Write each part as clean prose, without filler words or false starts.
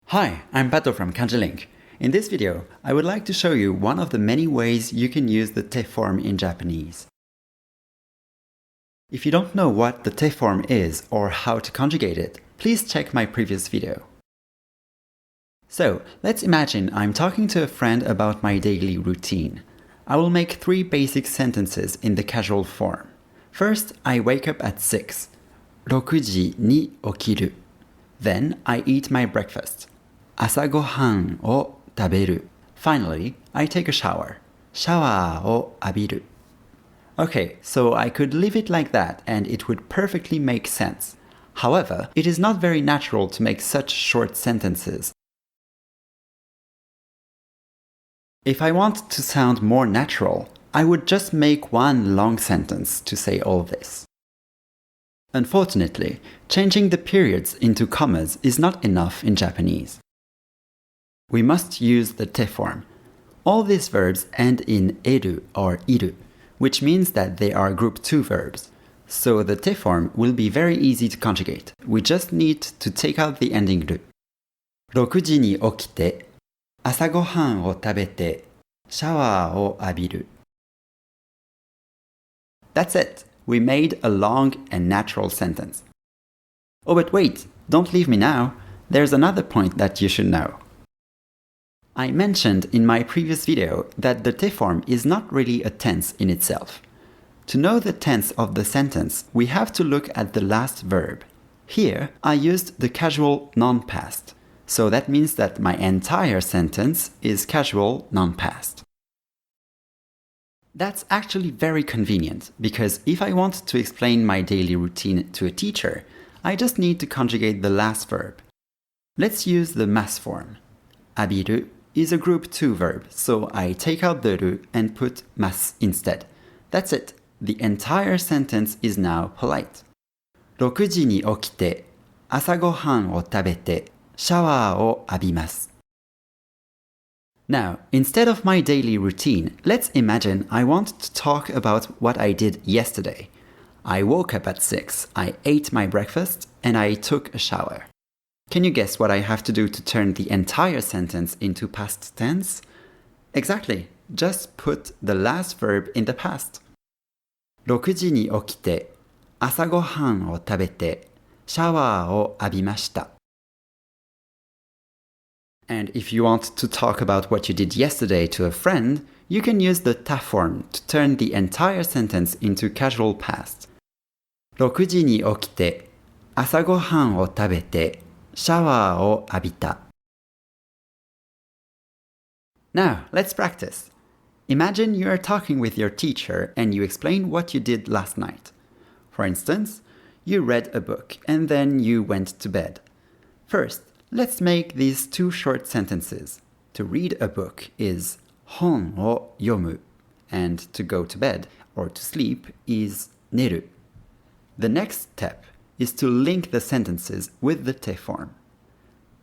Hi, I'm Pato from Kanji-Link. In this video, I would like to show you one of the many ways you can use the te form in Japanese. If you don't know what the te form is or how to conjugate it, please check my previous video. So, let's imagine I'm talking to a friend about my daily routine. I will make 3 basic sentences in the casual form. First, I wake up at 6. roku-ji ni okiru. Then, I eat my breakfast. asa-gohanをtaberu. Finally, I take a shower. shawâをabiru. Okay, so I could leave it like that and it would perfectly make sense. However, it is not very natural to make such short sentences. If I want to sound more natural, I would just make one long sentence to say all this. Unfortunately, changing the periods into commas is not enough in Japanese. We must use the te form. All these verbs end in eru or iru, which means that they are group 2 verbs. So the te form will be very easy to conjugate. We just need to take out the ending ru. 6時に起きて、朝ごはんを食べて、シャワーを浴びる。That's it. We made a long and natural sentence. Oh, but wait, don't leave me now. There's another point that you should know. I mentioned in my previous video that the te form is not really a tense in itself. To know the tense of the sentence, we have to look at the last verb. Here, I used the casual non-past, so that means that my entire sentence is casual non-past. That's actually very convenient, because if I want to explain my daily routine to a teacher, I just need to conjugate the last verb. Let's use the mass form. abiru is a group 2 verb, so I take out the ru and put mas instead. That's it. The entire sentence is now polite. 6時に起きて、朝ごはんを食べて、シャワーを浴びます。Now, instead of my daily routine, let's imagine I want to talk about what I did yesterday. I woke up at 6, I ate my breakfast, and I took a shower. Can you guess what I have to do to turn the entire sentence into past tense? Exactly. Just put the last verb in the past. 6時に起きて、朝ごはんを食べて、シャワーを浴びました。And if you want to talk about what you did yesterday to a friend, you can use the ta form to turn the entire sentence into casual past. 6時に起きて、朝ごはんを食べて、シャワーを浴びた。Now, let's practice. Imagine you are talking with your teacher and you explain what you did last night. For instance, you read a book and then you went to bed. First, let's make these 2 short sentences. To read a book is 本を読む, and to go to bed or to sleep is neru. The next step is to link the sentences with the te form.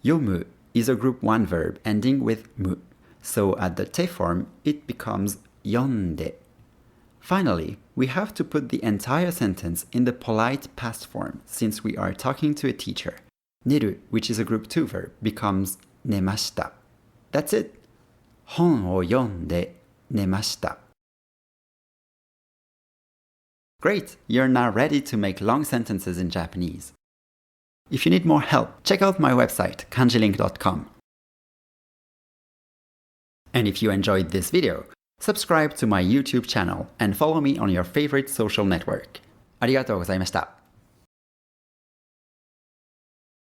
Yomu is a group 1 verb ending with mu, so at the te form it becomes yonde. Finally, we have to put the entire sentence in the polite past form since we are talking to a teacher. Neru, which is a group 2 verb, becomes nemashita. That's it. 本を読んで寝ました。Great! You're now ready to make long sentences in Japanese. If you need more help, check out my website, kanjilink.com. And if you enjoyed this video, subscribe to my YouTube channel and follow me on your favorite social network. ありがとうございました。